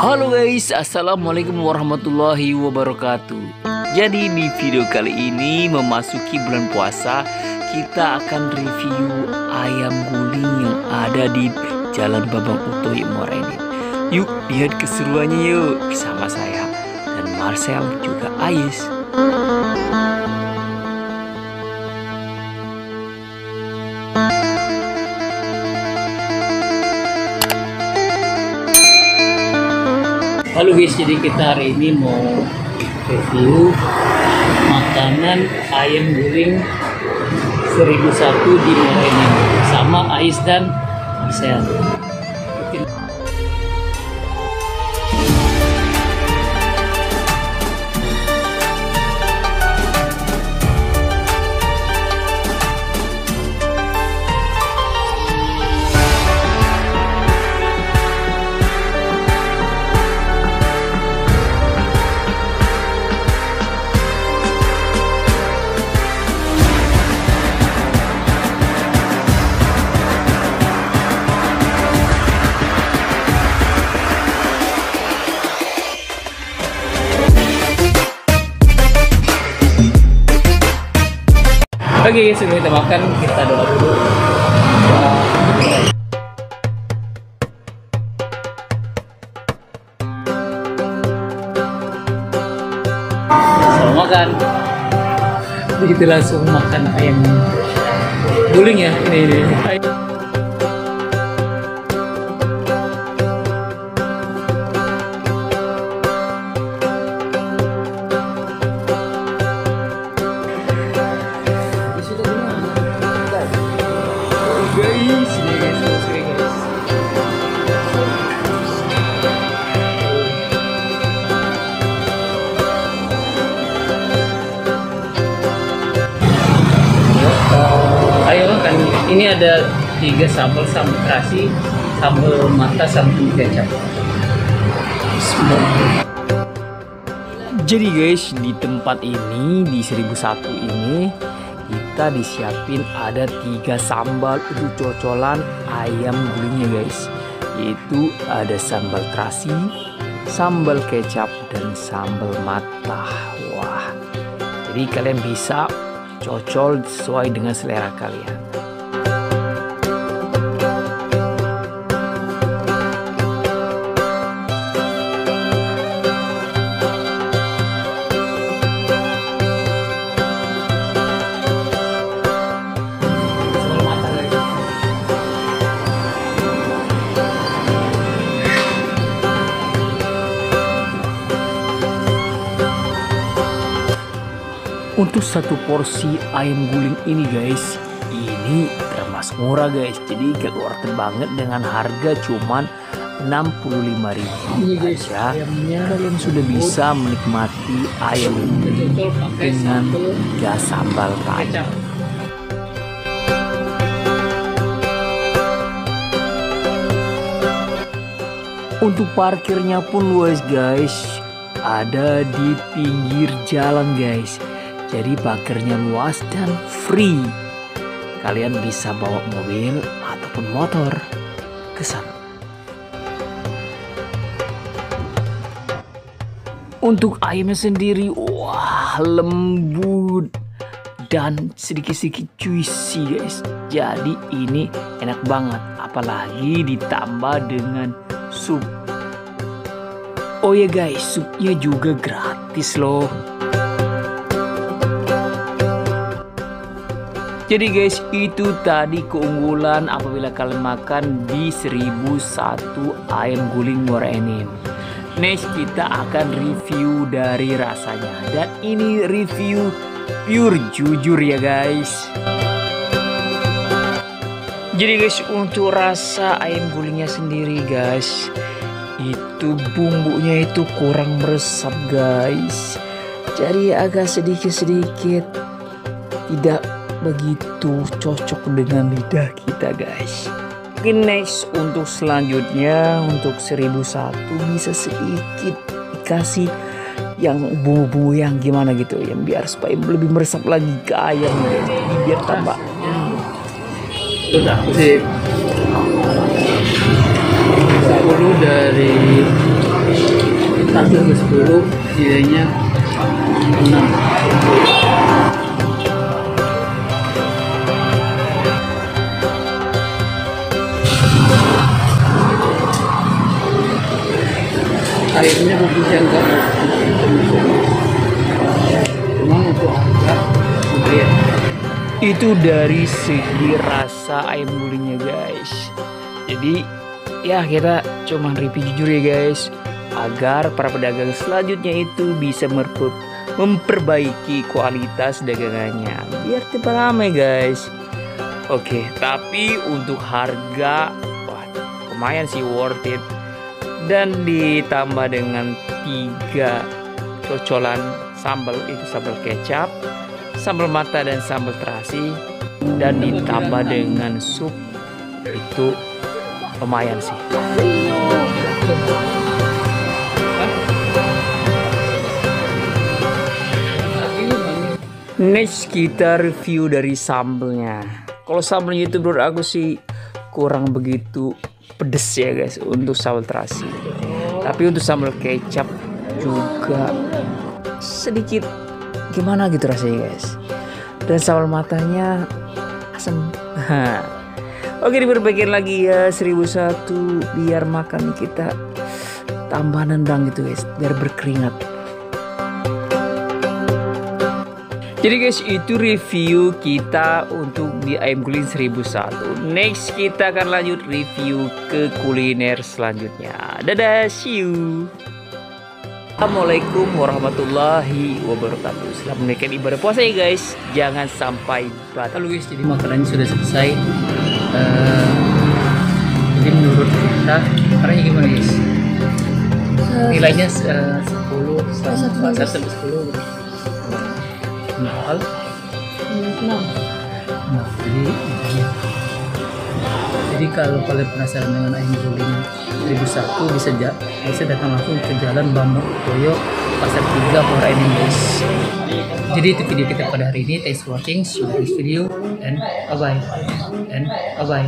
Halo guys, assalamualaikum warahmatullahi wabarakatuh. Jadi di video kali ini memasuki bulan puasa, kita akan review ayam guling yang ada di Jalan Babang Utoy Muara Enim. Yuk lihat keseruannya yuk bersama saya dan Marcel juga Ais. Halo guys, jadi kita hari ini mau review makanan ayam guling 1001 di Muara Enim sama Ais dan Marcel. Oke, sebelum kita makan, kita doa dulu. Selamat makan. Jadi kita langsung makan ayam guling ya. Ini. Ayo makan. Ini ada 3 sambal terasi, sambal mata, sambal kecap. Jadi guys, di tempat ini di 1001 ini kita disiapin ada 3 sambal untuk cocolan ayam gulingnya guys. Yaitu ada sambal terasi, sambal kecap, dan sambal mata. Wah, jadi kalian bisa cocol sesuai dengan selera kalian. Untuk satu porsi ayam guling ini guys, ini termasuk murah guys. Jadi gak worth it banget dengan harga cuman 65.000 ini guys, aja. ayamnya Kalian sudah bisa menikmati ayam ini dengan 3 sambal tadi. Untuk parkirnya pun luas guys, ada di pinggir jalan guys. Jadi parkirnya luas dan free. Kalian bisa bawa mobil ataupun motor ke sana. Untuk ayamnya sendiri, wah lembut dan sedikit-sedikit juicy guys. Jadi ini enak banget, apalagi ditambah dengan sup. Oh ya guys, supnya juga gratis loh. Jadi guys, itu tadi keunggulan apabila kalian makan di 1001 ayam guling Muara Enim. Next kita akan review dari rasanya. Dan ini review pure jujur ya guys. Jadi guys, untuk rasa ayam gulingnya sendiri guys, itu bumbunya itu kurang meresap guys. Jadi agak sedikit-sedikit tidak begitu cocok dengan lidah kita guys. Mungkin next untuk selanjutnya untuk 1001 bisa sedikit dikasih yang bumbu-bumbu yang gimana gitu, yang biar supaya lebih meresap lagi ke ayam guys. Jadi biar tambah udah sih 10 dari Satu ke 10, nilainya 6. Airnya bagusnya enggak, cuma untuk harga lumayan. Itu dari segi rasa ayam gulingnya guys. Jadi ya kita cuma review jujur ya guys, agar para pedagang selanjutnya itu bisa memperbaiki kualitas dagangannya biar tetap ramai guys. Oke, tapi untuk harga wah, lumayan sih, worth it. Dan ditambah dengan 3 cocolan sambal, itu sambal kecap, sambal mata dan sambal terasi, dan ditambah dengan sup, itu lumayan sih. Next kita review dari sambelnya. Kalau sambelnya itu menurut aku sih kurang begitu pedes ya guys untuk sambal terasi. Tapi untuk sambal kecap juga sedikit gimana gitu rasanya guys. Dan sambal matanya asam. Oke, diperbaikin lagi ya 1001 biar makan kita tambah nendang gitu guys, biar berkeringat. Jadi guys, itu review kita untuk di ayam guling 1001. Next kita akan lanjut review ke kuliner selanjutnya. Dadah, see you. Assalamualaikum warahmatullahi wabarakatuh. Selamat menunaikan ibadah puasa ya guys. Jangan sampai batal. Halo guys, jadi makanannya sudah selesai. Jadi menurut kita caranya gimana guys? Nilainya 10 sampai 10 mahal. Nah, jadi kalau kalian penasaran dengan ayam guling 1001 bisa datang langsung ke Jalan Bambang Toyo, Pasar 3, Muara Enim guys. Jadi itu video kita pada hari ini. Thanks for watching, share this video, and bye bye.